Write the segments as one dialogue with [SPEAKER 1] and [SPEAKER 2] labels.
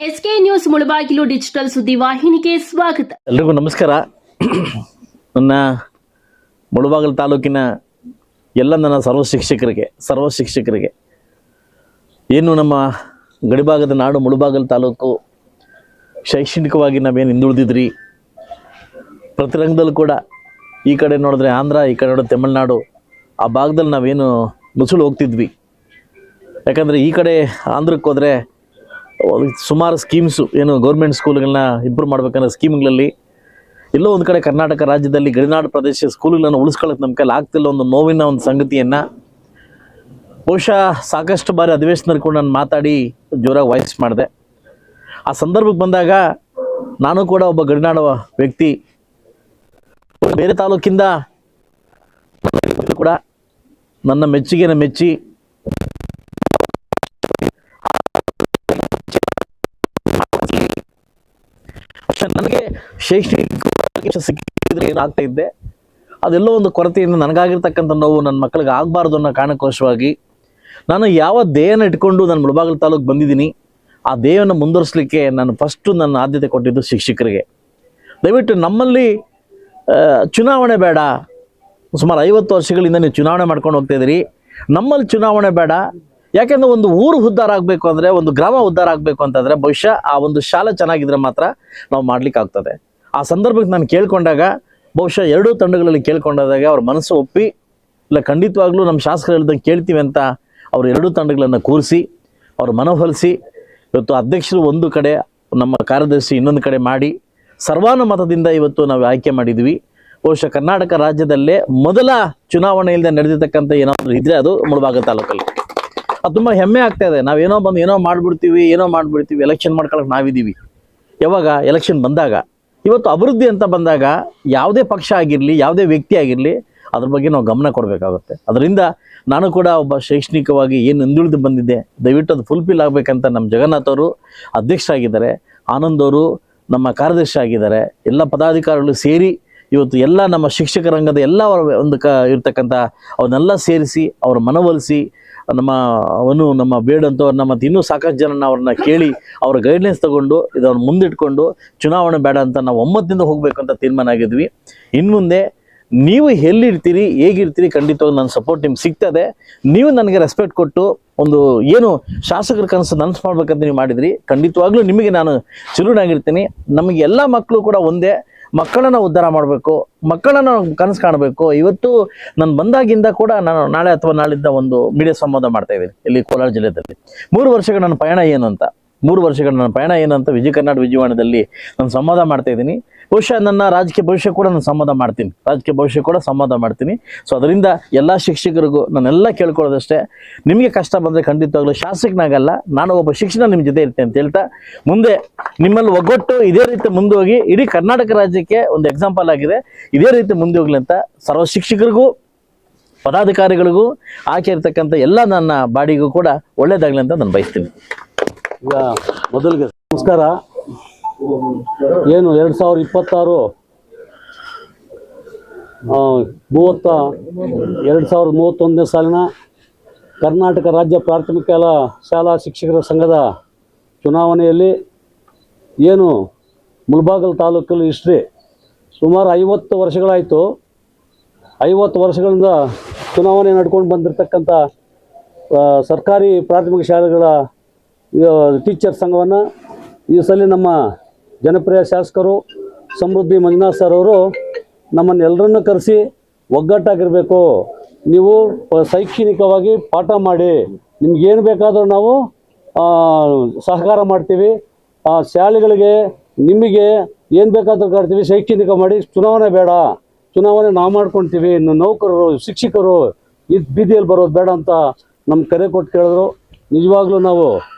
[SPEAKER 1] SK news Mulbagal digital ಸುದ್ದಿ ವಾಹಿನಿಗೆ ಸ್ವಾಗತ.
[SPEAKER 2] ಎಲ್ರಿಗೂ ನಮಸ್ಕಾರ. ನನ್ನ ಮುಳಬಾಗಿಲು ತಾಲೂಕಿನ ಎಲ್ಲ ನನ್ನ ಸರ್ವ ಶಿಕ್ಷಕರಿಗೆ ಏನು ನಮ್ಮ ಗಡಿಭಾಗದ ನಾಡು ಮುಳಬಾಗಿಲು ತಾಲೂಕು ಶೈಕ್ಷಣಿಕವಾಗಿ ನಾವೇನು ಹಿಂದುಳಿದಿದ್ರಿ, ಪ್ರತಿ ರಂಗದಲ್ಲೂ ಕೂಡ ಈ ಕಡೆ ನೋಡಿದ್ರೆ ಆಂಧ್ರ, ಈ ಕಡೆ ನೋಡಿದ್ರೆ ತಮಿಳ್ನಾಡು, ಆ ಭಾಗದಲ್ಲಿ ನಾವೇನು ಮುಸುಳು ಹೋಗ್ತಿದ್ವಿ. ಯಾಕಂದರೆ ಈ ಕಡೆ ಆಂಧ್ರಕ್ಕೆ ಹೋದರೆ ಸುಮಾರು ಸ್ಕೀಮ್ಸು ಏನು ಗೌರ್ಮೆಂಟ್ ಸ್ಕೂಲ್ಗಳನ್ನ ಇಂಪ್ರೂವ್ ಮಾಡ್ಬೇಕನ್ನೋ ಸ್ಕೀಮ್ಗಳಲ್ಲಿ ಎಲ್ಲೋ ಒಂದು ಕಡೆ ಕರ್ನಾಟಕ ರಾಜ್ಯದಲ್ಲಿ ಗಡಿನಾಡು ಪ್ರದೇಶ ಸ್ಕೂಲ್ಗಳನ್ನು ಉಳಿಸ್ಕೊಳ್ಳೋಕೆ ನಮ್ಮ ಕೈಲಿ ಆಗ್ತಿಲ್ಲ ಒಂದು ನೋವಿನ ಒಂದು ಸಂಗತಿಯನ್ನು ಬಹುಶಃ ಸಾಕಷ್ಟು ಬಾರಿ ಅಧಿವೇಶನದಲ್ಲಿ ಕೂಡ ನಾನು ಮಾತಾಡಿ ಜೋರಾಗಿ ವಾಯ್ಸ್ ಮಾಡಿದೆ. ಆ ಸಂದರ್ಭಕ್ಕೆ ಬಂದಾಗ ನಾನು ಕೂಡ ಒಬ್ಬ ಗಡಿನಾಡು ವ್ಯಕ್ತಿ, ಬೇರೆ ತಾಲೂಕಿಂದ ಕೂಡ ನನ್ನ ಮೆಚ್ಚುಗೆನ ಮೆಚ್ಚಿ ನನಗೆ ಶೈಕ್ಷಣಿಕ ಸಿಕ್ಕಿದ್ರೆ ಏನಾಗ್ತಾ ಇದ್ದೆ, ಅದೆಲ್ಲೋ ಒಂದು ಕೊರತೆಯಿಂದ ನನಗಾಗಿರ್ತಕ್ಕಂಥ ನೋವು ನನ್ನ ಮಕ್ಕಳಿಗೆ ಆಗಬಾರ್ದು ಅನ್ನೋ ಕಾರಣಕ್ಕೋಸ್ಕರವಾಗಿ ನಾನು ಯಾವ ಧ್ಯೇಯನ ಇಟ್ಕೊಂಡು ನಾನು ಮುಳಬಾಗಿಲು ತಾಲೂಕು ಬಂದಿದ್ದೀನಿ, ಆ ಧ್ಯೇಯವನ್ನು ಮುಂದುವರಿಸಲಿಕ್ಕೆ ನಾನು ಫಸ್ಟು ನನ್ನ ಆದ್ಯತೆ ಕೊಟ್ಟಿದ್ದು ಶಿಕ್ಷಕರಿಗೆ. ದಯವಿಟ್ಟು ನಮ್ಮಲ್ಲಿ ಚುನಾವಣೆ ಬೇಡ, ಸುಮಾರು 50 ವರ್ಷಗಳಿಂದ ನೀವು ಚುನಾವಣೆ ಮಾಡ್ಕೊಂಡು ಹೋಗ್ತಾ ಇದ್ದೀರಿ, ನಮ್ಮಲ್ಲಿ ಚುನಾವಣೆ ಬೇಡ. ಯಾಕೆಂದರೆ ಒಂದು ಊರು ಉದ್ಧಾರ ಆಗಬೇಕು ಅಂದರೆ, ಒಂದು ಗ್ರಾಮ ಉದ್ಧಾರ ಆಗಬೇಕು ಅಂತಂದರೆ ಬಹುಶಃ ಆ ಒಂದು ಶಾಲೆ ಚೆನ್ನಾಗಿದ್ರೆ ಮಾತ್ರ ನಾವು ಮಾಡ್ಲಿಕ್ಕಾಗ್ತದೆ. ಆ ಸಂದರ್ಭಕ್ಕೆ ನಾನು ಕೇಳ್ಕೊಂಡಾಗ ಬಹುಶಃ ಎರಡೂ ತಂಡಗಳಲ್ಲಿ ಕೇಳ್ಕೊಂಡಾಗ ಅವ್ರ ಮನಸ್ಸು ಒಪ್ಪಿ, ಇಲ್ಲ ಖಂಡಿತವಾಗ್ಲೂ ನಮ್ಮ ಶಾಸಕರು ಹೇಳ್ದಂಗೆ ಕೇಳ್ತೀವಿ ಅಂತ ಅವರು ಎರಡೂ ತಂಡಗಳನ್ನು ಕೂರಿಸಿ ಅವ್ರ ಮನವೊಲಿಸಿ ಇವತ್ತು ಅಧ್ಯಕ್ಷರು ಒಂದು ಕಡೆ, ನಮ್ಮ ಕಾರ್ಯದರ್ಶಿ ಇನ್ನೊಂದು ಕಡೆ ಮಾಡಿ ಸರ್ವಾನುಮತದಿಂದ ಇವತ್ತು ನಾವು ಆಯ್ಕೆ ಮಾಡಿದ್ವಿ. ಬಹುಶಃ ಕರ್ನಾಟಕ ರಾಜ್ಯದಲ್ಲೇ ಮೊದಲ ಚುನಾವಣೆಯಿಂದ ನಡೆದಿರ್ತಕ್ಕಂಥ ಏನಾದರೂ ಇದ್ದರೆ ಅದು ಮುಳಬಾಗಿಲು ತಾಲೂಕಲ್ಲಿ. ಅದು ತುಂಬ ಹೆಮ್ಮೆ ಆಗ್ತಾ ಇದೆ. ನಾವೇನೋ ಬಂದು ಏನೋ ಮಾಡಿಬಿಡ್ತೀವಿ ಎಲೆಕ್ಷನ್ ಮಾಡ್ಕೊಳ್ಳೋಕೆ ನಾವಿದ್ದೀವಿ. ಯಾವಾಗ ಎಲೆಕ್ಷನ್ ಬಂದಾಗ, ಇವತ್ತು ಅಭಿವೃದ್ಧಿ ಅಂತ ಬಂದಾಗ ಯಾವುದೇ ಪಕ್ಷ ಆಗಿರಲಿ, ಯಾವುದೇ ವ್ಯಕ್ತಿ ಆಗಿರಲಿ, ಅದ್ರ ಬಗ್ಗೆ ನಾವು ಗಮನ ಕೊಡಬೇಕಾಗುತ್ತೆ. ಅದರಿಂದ ನಾನು ಕೂಡ ಒಬ್ಬ ಶೈಕ್ಷಣಿಕವಾಗಿ ಏನು ಹಿಂದುಳಿದು ಬಂದಿದ್ದೆ, ದಯವಿಟ್ಟು ಅದು ಫುಲ್ಫಿಲ್ ಆಗಬೇಕಂತ ನಮ್ಮ ಜಗನ್ನಾಥ್ ಅವರು ಅಧ್ಯಕ್ಷರಾಗಿದ್ದಾರೆ, ಆನಂದ್ ಅವರು ನಮ್ಮ ಕಾರ್ಯದರ್ಶಿ ಆಗಿದ್ದಾರೆ, ಎಲ್ಲ ಪದಾಧಿಕಾರಿಗಳು ಸೇರಿ ಇವತ್ತು ಎಲ್ಲ ನಮ್ಮ ಶಿಕ್ಷಕ ರಂಗದ ಎಲ್ಲ ಒಂದು ಇರ್ತಕ್ಕಂಥ ಅವನ್ನೆಲ್ಲ ಸೇರಿಸಿ ಅವ್ರ ಮನವೊಲಿಸಿ ನಮ್ಮ ಬೇಡಂತವ್ರನ್ನ ಮತ್ತು ಇನ್ನೂ ಸಾಕಷ್ಟು ಜನ ಅವ್ರನ್ನ ಕೇಳಿ ಅವ್ರ ಗೈಡ್ಲೈನ್ಸ್ ತೊಗೊಂಡು ಇದನ್ನು ಮುಂದಿಟ್ಕೊಂಡು ಚುನಾವಣೆ ಬೇಡ ಅಂತ ನಾವು ಒಮ್ಮತದಿಂದ ಹೋಗಬೇಕು ಅಂತ ತೀರ್ಮಾನ ಆಗಿದ್ವಿ. ಇನ್ನು ಮುಂದೆ ನೀವು ಎಲ್ಲಿರ್ತೀರಿ, ಹೇಗಿರ್ತೀರಿ, ಖಂಡಿತವಾಗಿ ನನ್ನ ಸಪೋರ್ಟ್ ನಿಮ್ಗೆ ಸಿಗ್ತದೆ. ನೀವು ನನಗೆ ರೆಸ್ಪೆಕ್ಟ್ ಕೊಟ್ಟು ಒಂದು ಏನು ಶಾಸಕರ ಕನಸು ನನಸು ಮಾಡ್ಬೇಕಂತ ನೀವು ಮಾಡಿದ್ರಿ, ಖಂಡಿತವಾಗ್ಲೂ ನಿಮಗೆ ನಾನು ಚಿರುನಾಗಿರ್ತೀನಿ. ನಮಗೆ ಎಲ್ಲ ಮಕ್ಕಳು ಕೂಡ ಒಂದೇ, ಮಕ್ಕಳನ್ನು ಉದ್ಧಾರ ಮಾಡಬೇಕು, ಮಕ್ಕಳನ್ನು ಕನಸು ಕಾಣಬೇಕು. ಇವತ್ತು ನಾನು ಬಂದಾಗಿಂದ ಕೂಡ ನಾನು ನಾಳೆ ಅಥವಾ ನಾಳಿದ್ದ ಒಂದು ಮೀಡಿಯಾ ಸಂವಾದ ಮಾಡ್ತಾ ಇದ್ದೀನಿ ಇಲ್ಲಿ ಕೋಲಾರ ಜಿಲ್ಲೆಯಲ್ಲಿ. 3 ವರ್ಷಗಳ ನನ್ನ ಪಯಣ ಏನು ಅಂತ ವಿಜಯ ಕರ್ನಾಟಕ ವಿಜಯವಾಣಿಯಲ್ಲಿ ನಾನು ಸಂವಾದ ಮಾಡ್ತಾ ಇದ್ದೀನಿ. ಬಹುಶಃ ನನ್ನ ರಾಜಕೀಯ ಭವಿಷ್ಯ ಕೂಡ ನಾನು ಸಂವಾದ ಮಾಡ್ತೀನಿ. ಸೊ ಅದರಿಂದ ಎಲ್ಲ ಶಿಕ್ಷಕರಿಗೂ ನಾನೆಲ್ಲ ಕೇಳ್ಕೊಳ್ಳೋದಷ್ಟೇ, ನಿಮಗೆ ಕಷ್ಟ ಬಂದರೆ ಖಂಡಿತವಾಗ್ಲೂ ಶಾಸಕನಾಗಲ್ಲ, ನಾನು ಒಬ್ಬ ಶಿಕ್ಷಣ ನಿಮ್ಮ ಜೊತೆ ಇರ್ತೇನೆ ಅಂತ ಹೇಳ್ತಾ, ಮುಂದೆ ನಿಮ್ಮಲ್ಲಿ ಒಗ್ಗಟ್ಟು ಇದೇ ರೀತಿ ಮುಂದೆ ಹೋಗಿ ಇಡೀ ಕರ್ನಾಟಕ ರಾಜ್ಯಕ್ಕೆ ಒಂದು ಎಕ್ಸಾಂಪಲ್ ಆಗಿದೆ, ಇದೇ ರೀತಿ ಮುಂದೆ ಹೋಗ್ಲಿ ಅಂತ ಸರ್ವ ಶಿಕ್ಷಕರಿಗೂ ಪದಾಧಿಕಾರಿಗಳಿಗೂ ಆಕೆ ಇರ್ತಕ್ಕಂಥ ಎಲ್ಲ ನನ್ನ ಬಾಡಿಗೂ ಕೂಡ ಒಳ್ಳೇದಾಗಲಿ ಅಂತ ನಾನು ಬಯಸ್ತೀನಿ.
[SPEAKER 3] ಈಗ ಮೊದಲಿಗೆ ನಮಸ್ಕಾರ. ಏನು 2026 2031ನೇ ಸಾಲಿನ ಕರ್ನಾಟಕ ರಾಜ್ಯ ಪ್ರಾಥಮಿಕ ಶಾಲಾ ಶಿಕ್ಷಕರ ಸಂಘದ ಚುನಾವಣೆಯಲ್ಲಿ ಏನು ಮುಳಬಾಗಿಲು ತಾಲೂಕಲ್ಲಿ ಹಿಸ್ಟ್ರಿ ಸುಮಾರು 50 ವರ್ಷಗಳಾಯಿತು. 50 ವರ್ಷಗಳಿಂದ ಚುನಾವಣೆ ನಡ್ಕೊಂಡು ಬಂದಿರತಕ್ಕಂಥ ಸರ್ಕಾರಿ ಪ್ರಾಥಮಿಕ ಶಾಲೆಗಳ ಟೀಚರ್ ಸಂಘವನ್ನು ಈ ಸಲ ನಮ್ಮ ಜನಪ್ರಿಯ ಶಾಸಕರು ಸಮೃದ್ಧಿ ಮಂಜುನಾಥ್ ಸರ್ ಅವರು ನಮ್ಮನ್ನೆಲ್ಲರನ್ನು ಕರೆಸಿ ಒಗ್ಗಟ್ಟಾಗಿರಬೇಕು, ನೀವು ಶೈಕ್ಷಣಿಕವಾಗಿ ಪಾಠ ಮಾಡಿ, ನಿಮಗೇನು ಬೇಕಾದರೂ ನಾವು ಸಹಕಾರ ಮಾಡ್ತೀವಿ, ಆ ಶಾಲೆಗಳಿಗೆ ನಿಮಗೆ ಏನು ಬೇಕಾದರೂ ಕರ್ತೀವಿ, ಶೈಕ್ಷಣಿಕ ಮಾಡಿ, ಚುನಾವಣೆ ಬೇಡ, ಚುನಾವಣೆ ನಾವು ಮಾಡ್ಕೊಳ್ತೀವಿ, ಇನ್ನು ನೌಕರರು ಶಿಕ್ಷಕರು ಇದು ಬೀದಿಯಲ್ಲಿ ಬರೋದು ಬೇಡ ಅಂತ ನಮ್ಮ ಕರೆ ಕೊಟ್ಟು ಕೇಳಿದ್ರು. ನಿಜವಾಗ್ಲೂ ನಾವು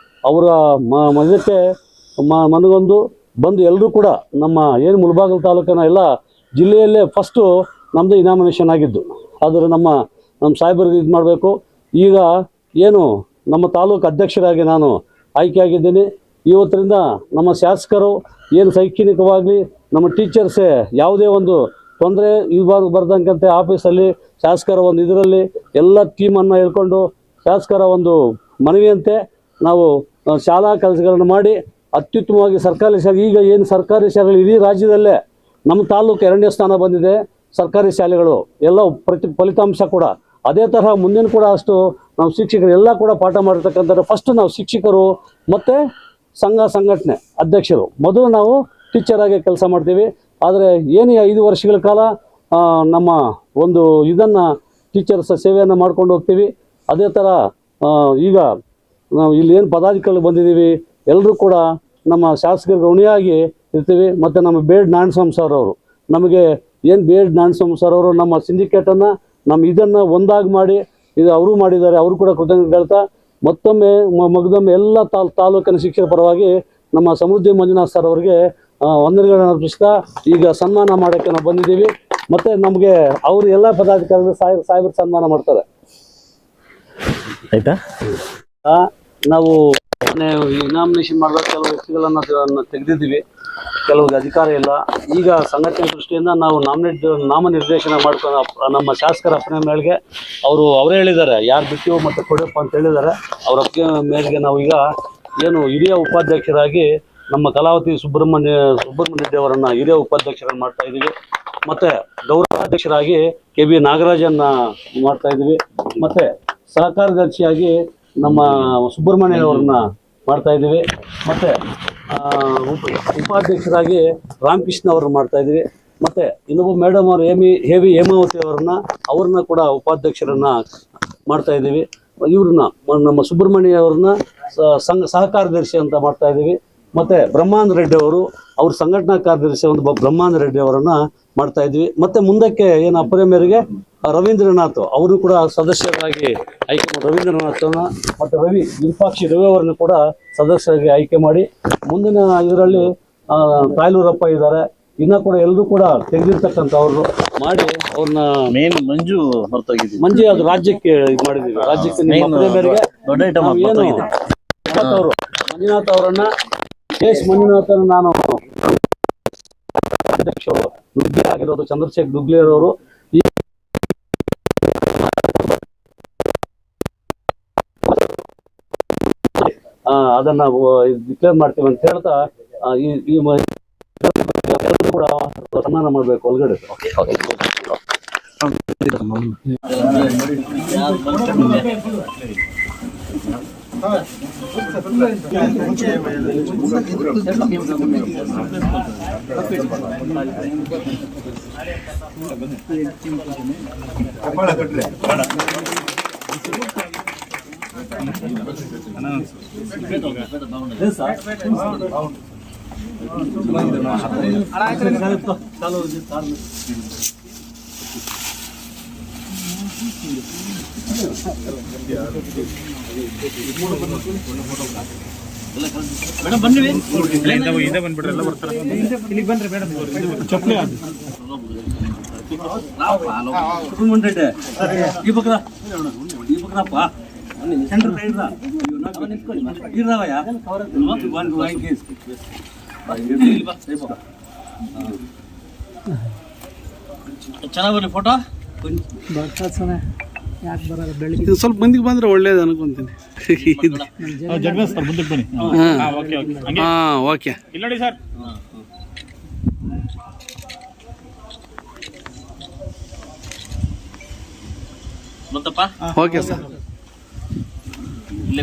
[SPEAKER 3] ಅವರ ಮನಕ್ಕೆ ಮನಗೊಂದು ಬಂದು ಎಲ್ಲರೂ ಕೂಡ ನಮ್ಮ ಏನು ಮುಳಬಾಗಿಲು ತಾಲೂಕಿನ ಎಲ್ಲ ಜಿಲ್ಲೆಯಲ್ಲೇ ಫಸ್ಟು ನಮ್ಮದು ಇನಾಮಿನೇಷನ್ ಆಗಿದ್ದು. ಆದರೆ ನಮ್ಮ ಸಾಹೇಬರಿಗೆ ಇದು ಮಾಡಬೇಕು. ಈಗ ಏನು ನಮ್ಮ ತಾಲೂಕು ಅಧ್ಯಕ್ಷರಾಗಿ ನಾನು ಆಯ್ಕೆಯಾಗಿದ್ದೀನಿ. ಇವತ್ತರಿಂದ ನಮ್ಮ ಶಾಸಕರು ಏನು ಶೈಕ್ಷಣಿಕವಾಗಿ ನಮ್ಮ ಟೀಚರ್ಸೇ ಯಾವುದೇ ಒಂದು ತೊಂದರೆ ಇವಾಗ ಬರ್ದಂತೆ ಆಫೀಸಲ್ಲಿ ಶಾಸಕರ ಒಂದು ಇದರಲ್ಲಿ ಎಲ್ಲ ಟೀಮನ್ನು ಹೇಳ್ಕೊಂಡು ಶಾಸಕರ ಒಂದು ಮನವಿಯಂತೆ ನಾವು ಶಾಲಾ ಕೆಲಸಗಳನ್ನು ಮಾಡಿ ಅತ್ಯುತ್ತಮವಾಗಿ ಸರ್ಕಾರಿ ಶಾಲೆ, ಈಗ ಏನು ಸರ್ಕಾರಿ ಶಾಲೆಗಳು ಇಡೀ ರಾಜ್ಯದಲ್ಲೇ ನಮ್ಮ ತಾಲೂಕು 2ನೇ ಸ್ಥಾನ ಬಂದಿದೆ ಸರ್ಕಾರಿ ಶಾಲೆಗಳು ಎಲ್ಲ ಫಲಿತಾಂಶ ಕೂಡ. ಅದೇ ತರಹ ಮುಂದಿನ ಕೂಡ ಅಷ್ಟು ನಾವು ಶಿಕ್ಷಕರು ಎಲ್ಲ ಕೂಡ ಪಾಠ ಮಾಡಿರ್ತಕ್ಕಂಥ ಫಸ್ಟ್ ನಾವು ಶಿಕ್ಷಕರು ಮತ್ತು ಸಂಘ ಸಂಘಟನೆ ಅಧ್ಯಕ್ಷರು ಮೊದಲು ನಾವು ಟೀಚರಾಗಿ ಕೆಲಸ ಮಾಡ್ತೀವಿ. ಆದರೆ ಏನು 5 ವರ್ಷಗಳ ಕಾಲ ನಮ್ಮ ಒಂದು ಇದನ್ನು ಟೀಚರ್ಸ್ ಸೇವೆಯನ್ನು ಮಾಡ್ಕೊಂಡು ಹೋಗ್ತೀವಿ. ಅದೇ ಥರ ಈಗ ನಾವು ಇಲ್ಲಿ ಏನು ಪದಾಧಿಕಾರಿಗಳು ಬಂದಿದ್ದೀವಿ ಎಲ್ಲರೂ ಕೂಡ ನಮ್ಮ ಶಾಸಕರಿಗೆ ಋಣಿಯಾಗಿ ಇರ್ತೀವಿ. ಮತ್ತು ನಮ್ಮ ಬೇಡ್ ನಾರಾಯಣಸ್ವಾಮಿ ಸರ್ ಅವರು ನಮಗೆ ಏನು ಬೇಡ್ ನಾರಾಯಣಸ್ವಾಮಿ ಸರ್ ಅವರು ನಮ್ಮ ಸಿಂಡಿಕೇಟನ್ನು ನಮ್ಮ ಇದನ್ನು ಒಂದಾಗಿ ಮಾಡಿ ಇದು ಅವರು ಮಾಡಿದ್ದಾರೆ, ಅವರು ಕೂಡ ಕೃತಜ್ಞತೆ ಹೇಳ್ತಾ ಮತ್ತೊಮ್ಮೆ ಮಗದೊಮ್ಮೆ ಎಲ್ಲ ತಾಲೂಕಿನ ಶಿಕ್ಷಕರ ಪರವಾಗಿ ನಮ್ಮ ಸಮೃದ್ಧಿ ಮಂಜುನಾಥ್ ಸರ್ ಅವರಿಗೆ ವಂದನೆಗಳನ್ನು ಅರ್ಪಿಸ್ತಾ ಈಗ ಸನ್ಮಾನ ಮಾಡೋಕ್ಕೆ ನಾವು ಬಂದಿದ್ದೀವಿ. ಮತ್ತು ನಮಗೆ ಅವರು ಎಲ್ಲ ಪದಾಧಿಕಾರಿಗಳು ಸಾಹೇಬರು ಸನ್ಮಾನ ಮಾಡ್ತಾರೆ.
[SPEAKER 2] ಆಯ್ತಾ?
[SPEAKER 3] ನಾವು ಇನಾಮಿನೇಷನ್ ಮಾಡಿದ ಕೆಲವು ವ್ಯಕ್ತಿಗಳನ್ನು ತೆಗೆದಿದ್ದೀವಿ, ಕೆಲವ್ರಿಗೆ ಅಧಿಕಾರ ಇಲ್ಲ. ಈಗ ಸಂಘಟನೆ ದೃಷ್ಟಿಯಿಂದ ನಾವು ನಾಮನಿರ್ದೇಶನ ಮಾಡ್ಕೊಂಡು ನಮ್ಮ ಶಾಸಕರ ಅಪ್ಪಣೆ ಮೇರೆಗೆ ಅವರೇ ಹೇಳಿದ್ದಾರೆ ಯಾರು ಬಿಟ್ಟು ಮತ್ತು ಕೊಡಪ್ಪ ಅಂತ ಹೇಳಿದ್ದಾರೆ. ಅವ್ರ ಅಪ್ಪಣೆ ಮೇರೆಗೆ ನಾವು ಈಗ ಏನು ಹಿರಿಯ ಉಪಾಧ್ಯಕ್ಷರಾಗಿ ನಮ್ಮ ಕಲಾವತಿ ಸುಬ್ರಹ್ಮಣ್ಯ ರೆಡ್ಡಿ ಅವರನ್ನು ಹಿರಿಯ ಉಪಾಧ್ಯಕ್ಷರನ್ನು ಮಾಡ್ತಾ ಇದ್ದೀವಿ. ಮತ್ತು ಗೌರವಾಧ್ಯಕ್ಷರಾಗಿ ಕೆ ಬಿ ನಾಗರಾಜನ್ನ ಮಾಡ್ತಾ ಇದ್ದೀವಿ. ಮತ್ತು ಸಹಕಾರ್ಯದರ್ಶಿಯಾಗಿ ನಮ್ಮ ಸುಬ್ರಹ್ಮಣ್ಯ ಅವ್ರನ್ನ ಮಾಡ್ತಾ ಇದ್ದೀವಿ. ಮತ್ತು ಉಪಾಧ್ಯಕ್ಷರಾಗಿ ರಾಮಕೃಷ್ಣ ಅವ್ರನ್ನ ಮಾಡ್ತಾ ಇದ್ದೀವಿ. ಮತ್ತು ಇನ್ನೊಬ್ಬ ಮೇಡಮ್ ಅವರು ಹೇಮಾವತಿ ಅವ್ರನ್ನ ಕೂಡ ಉಪಾಧ್ಯಕ್ಷರನ್ನ ಮಾಡ್ತಾ ಇದ್ದೀವಿ. ಇವ್ರನ್ನ ನಮ್ಮ ಸುಬ್ರಹ್ಮಣ್ಯ ಅವ್ರನ್ನ ಸಹಕಾರ್ಯದರ್ಶಿ ಅಂತ ಮಾಡ್ತಾ ಇದ್ದೀವಿ. ಮತ್ತು ಬ್ರಹ್ಮಾನಂದ ರೆಡ್ಡಿ ಅವ್ರ ಸಂಘಟನಾ ಕಾರ್ಯದರ್ಶಿ ಬ್ರಹ್ಮಾನಂದ ರೆಡ್ಡಿ ಅವರನ್ನು ಮಾಡ್ತಾ ಇದ್ವಿ. ಮತ್ತು ಮುಂದಕ್ಕೆ ಏನು ಅಪ್ಪರೆ ಮೇರೆಗೆ ರವೀಂದ್ರನಾಥ್ ಅವರು ಕೂಡ ಸದಸ್ಯರಾಗಿ ಆಯ್ಕೆ ಮಾಡಿ ರವೀಂದ್ರನಾಥನ ಮತ್ತು ವಿರೂಪಾಕ್ಷಿ ರವಿ ಅವರನ್ನು ಕೂಡ ಸದಸ್ಯರಾಗಿ ಆಯ್ಕೆ ಮಾಡಿ ಮುಂದಿನ ಇದರಲ್ಲಿ ತಾಯ್ಲೂರಪ್ಪ ಇದ್ದಾರೆ, ಇನ್ನೂ ಕೂಡ ಎಲ್ಲರೂ ಕೂಡ ತೆಗೆದಿರ್ತಕ್ಕಂಥ ಅವ್ರನ್ನು ಮಾಡಿ ಅವ್ರನ್ನ
[SPEAKER 2] ಮೇನ್ ಮಂಜು
[SPEAKER 3] ಮಂಜು ಅದು ರಾಜ್ಯಕ್ಕೆ ಇದು ಮಾಡಿದ್ದೀವಿ. ರಾಜ್ಯಕ್ಕೆ ನಿಮ್ಮ ಅಪ್ಪರೆ ಮೇರೆಗೆ ಏನು ಅವರು ಮಂಜುನಾಥ್ ಅವರನ್ನ ಮಂಜುನಾಥನ ನಾನು ಅಧ್ಯಕ್ಷರು ದುಗ್ಲಿ ಆಗಿರೋದು ಚಂದ್ರಶೇಖರ್ ದುಗ್ಲಿಯರವರು ಅದನ್ನ ಡಿಕ್ಲೇರ್ ಮಾಡ್ತೀವಿ ಅಂತ ಹೇಳ್ತಾ ಈ ಕೂಡ ಸನ್ಮಾನ ಮಾಡಬೇಕು ಒಳಗಡೆ.
[SPEAKER 4] ಮೇಡಮ್ ಬನ್ನಿ, ಇದೇ ಬಂದ್ಬಿಡ್ರಿ, ಎಲ್ಲ ಬರ್ತಾರೆ. ಇಲ್ಲಿಗೆ ಬನ್ರಿ ಮೇಡಮ್, ಚಪ್ಪಲಿ ಈ ಪಕ್ಕ ಸೆಂಟ್ರ್ ಚೆನ್ನಾಗಿ ಬರಲಿ ಫೋಟೋ.
[SPEAKER 5] ಇದು ಸ್ವಲ್ಪ ಮಂದಿಗೆ ಬಂದ್ರೆ ಒಳ್ಳೇದು ಅನ್ಕೊಂತೀನಿ.
[SPEAKER 4] ಜಗನ್ನಾಥ್ ಸರ್ ಮುಂದಕ್ಕೆ ಬನ್ನಿ.
[SPEAKER 5] ಹಾಂ ಓಕೆ.
[SPEAKER 4] ಇಲ್ಲಿ ನೋಡಿ ಸರ್.
[SPEAKER 5] Okay sir.
[SPEAKER 4] ಇಲ್ಲೇ